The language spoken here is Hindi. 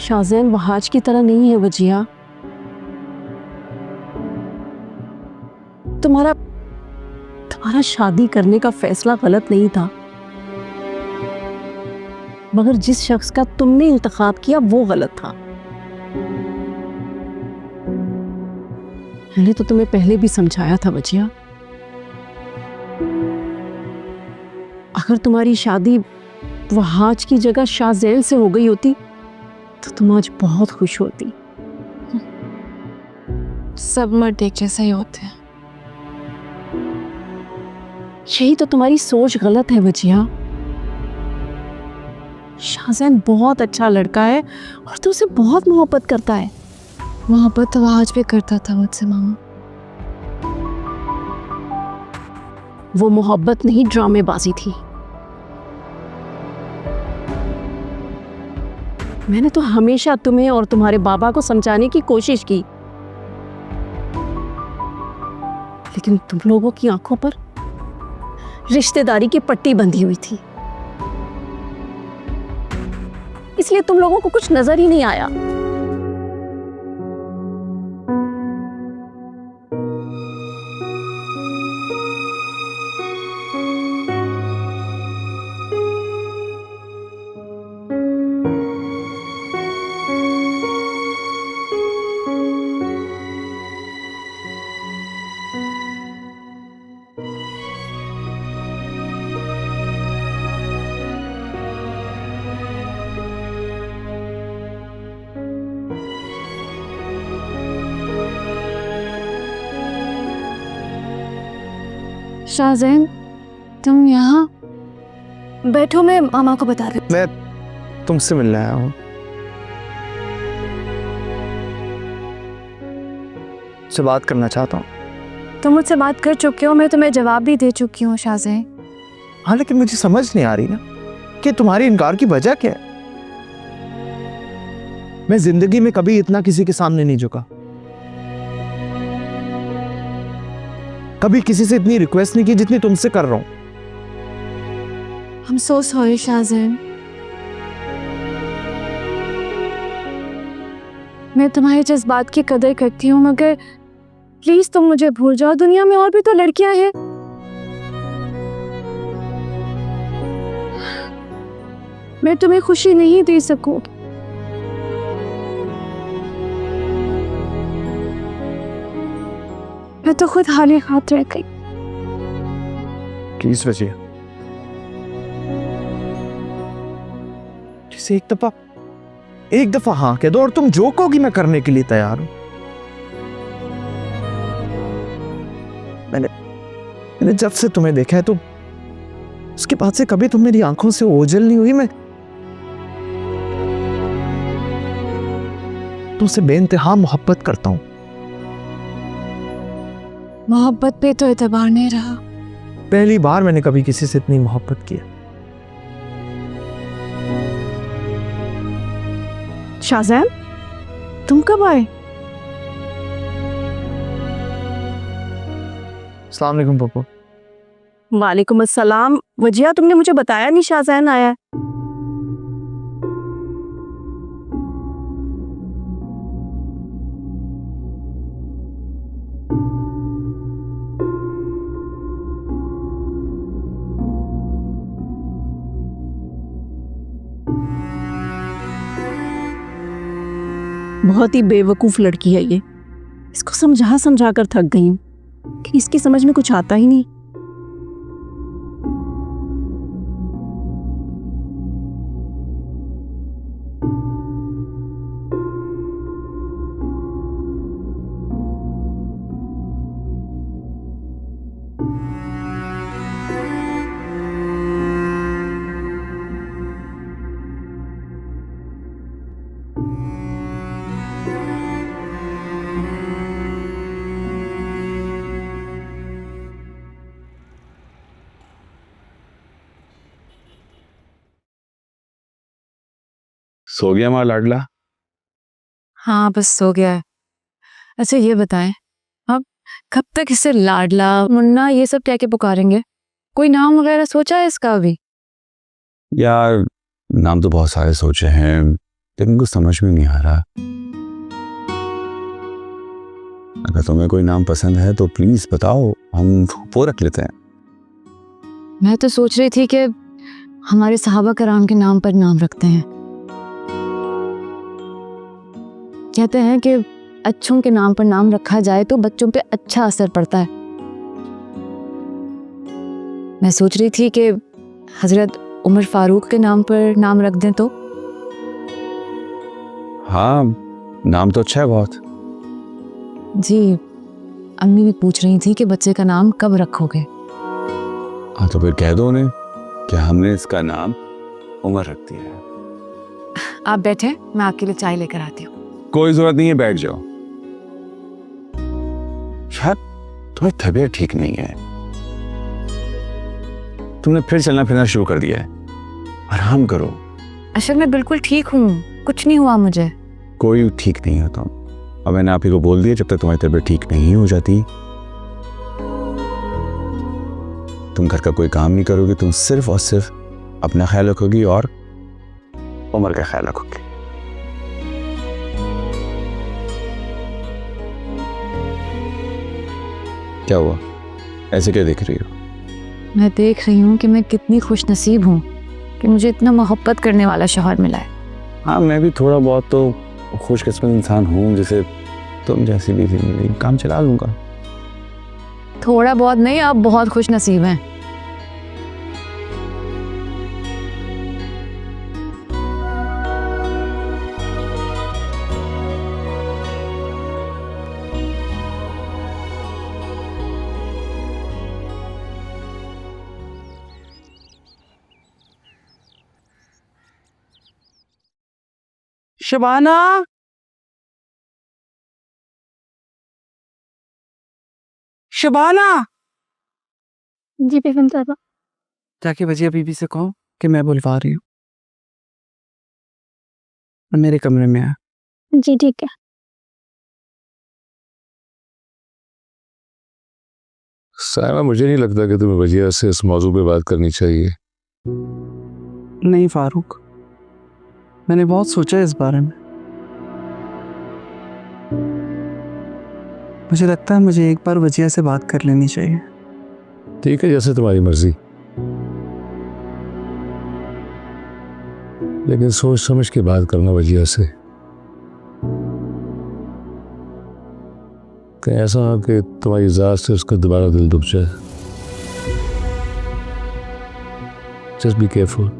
शाज़ैन वहाज की तरह नहीं है वजिया। तुम्हारा तुम्हारा शादी करने का फैसला गलत नहीं था, मगर जिस शख्स का तुमने इंतखाब किया वो गलत था। मैंने तो तुम्हें पहले भी समझाया था वजिया, अगर तुम्हारी शादी वहाज की जगह शाज़ैन से हो गई होती तो तुम आज बहुत खुश होती। सब मर्द एक जैसे ही होते हैं। यही तो तुम्हारी सोच गलत है वजिया। शाज़ैन बहुत अच्छा लड़का है और तू उसे बहुत मोहब्बत करता है। मोहब्बत तो आज भी करता था मुझसे मामा। वो मोहब्बत नहीं, ड्रामेबाजी थी। मैंने तो हमेशा तुम्हें और तुम्हारे बाबा को समझाने की कोशिश की, लेकिन तुम लोगों की आंखों पर रिश्तेदारी की पट्टी बंधी हुई थी, इसलिए तुम लोगों को कुछ नजर ही नहीं आया। शाज़ैन, तुम यहाँ बैठो, मैं मामा को बता रही हूँ। मैं तुमसे मिलने आया हूँ। से बात करना चाहता हूँ। तुम मुझसे बात कर चुके हो, मैं तुम्हें जवाब भी दे चुकी हूँ शाज़ैन। हाँ, लेकिन मुझे समझ नहीं आ रही ना कि तुम्हारी इनकार की वजह क्या है। मैं जिंदगी में कभी इतना किसी के सामने नहीं झुका, कभी किसी से इतनी रिक्वेस्ट नहीं की जितनी तुमसे कर रहा हूं। I'm so sorry शाज़ैन। मैं तुम्हारे जज्बात की कदर करती हूँ, मगर प्लीज तुम मुझे भूल जाओ। दुनिया में और भी तो लड़कियां हैं। मैं तुम्हें खुशी नहीं दे सकूं। मैं तो खुद हाले हाथ रह गई। प्लीज वजिया, जिसे एक दफा हाँ कह दो और तुम जो कहोगी मैं करने के लिए तैयार हूं। मैंने जब से तुम्हें देखा है तो उसके बाद से कभी तुम मेरी आंखों से ओझल नहीं हुई। मैं तुमसे बेइंतहा मोहब्बत करता हूं। मोहब्बत पे तो एतबार नहीं रहा। पहली बार मैंने कभी किसी से इतनी मोहब्बत की है। शाज़ैन, तुम कब आए? अस्सलाम वालेकुम पप्पू। वालेकुम अस्सलाम। वजिया, तुमने मुझे बताया नहीं शाज़ैन आया है। बहुत ही बेवकूफ लड़की है ये। इसको समझा समझा कर थक गई हूँ कि इसकी समझ में कुछ आता ही नहीं। सो गया हमारा लाडला? हाँ, बस सो गया है। अच्छा ये बताएं, अब कब तक इसे लाडला मुन्ना ये सब क्या के पुकारेंगे? कोई नाम वगैरह सोचा है इसका अभी? यार नाम तो बहुत सारे सोचे हैं, लेकिन कुछ समझ में नहीं आ रहा। अगर तुम्हें कोई नाम पसंद है तो प्लीज बताओ, हम वो रख लेते हैं। मैं तो सोच रही थी कि हमारे सहाबा कराम के नाम पर नाम रखते हैं। कहते हैं कि अच्छों के नाम पर नाम रखा जाए तो बच्चों पे अच्छा असर पड़ता है। मैं सोच रही थी कि हजरत उमर फारूक के नाम पर नाम रख दें तो। हाँ, नाम तो अच्छा है बहुत। जी, अम्मी भी पूछ रही थी कि बच्चे का नाम कब रखोगे। हाँ तो फिर कह दो उन्हें कि हमने इसका नाम उमर रख दिया है। आप बैठे, मैं आपके लिए चाय लेकर आती हूँ। कोई जरूरत नहीं है, बैठ जाओ। शायद तुम्हें तबीयत ठीक नहीं है, तुमने फिर चलना फिरना शुरू कर दिया है। आराम करो। असल में बिल्कुल ठीक हूँ, कुछ नहीं हुआ मुझे। कोई ठीक नहीं है तुम। अब मैंने आप ही को बोल दिया, जब तक तुम्हारी तबीयत ठीक नहीं हो जाती तुम घर का कोई काम नहीं करोगी। तुम सिर्फ और सिर्फ अपना ख्याल रखोगी और उमर का ख्याल रखोगी। क्या हुआ, ऐसे क्या देख रही हो? मैं देख रही हूँ कि मैं कितनी खुश नसीब हूँ कि मुझे इतना मोहब्बत करने वाला शौहर मिला है। हाँ, मैं भी थोड़ा बहुत तो खुशकिस्मत इंसान हूँ, जैसे तुम जैसी भी थी। काम चला लूंगा। थोड़ा बहुत नहीं, आप बहुत खुश नसीब हैं। शबाना, शबाना, जी बेगम साहबा। जाके वजिया बीबी से कहो कि मैं बुलवा रही हूँ। मेरे कमरे में आ। जी ठीक है। सायमा, मुझे नहीं लगता कि तुम्हें वजिया से इस मौजू पे बात करनी चाहिए। नहीं फारूक, मैंने बहुत सोचा इस बारे में। मुझे लगता है मुझे एक बार वजिया से बात कर लेनी चाहिए। ठीक है, जैसे तुम्हारी मर्जी, लेकिन सोच समझ के बात करना वजिया से। कहीं ऐसा हो कि तुम्हारी ज़ात से उसका दोबारा दिल दुब जाए। Just be careful.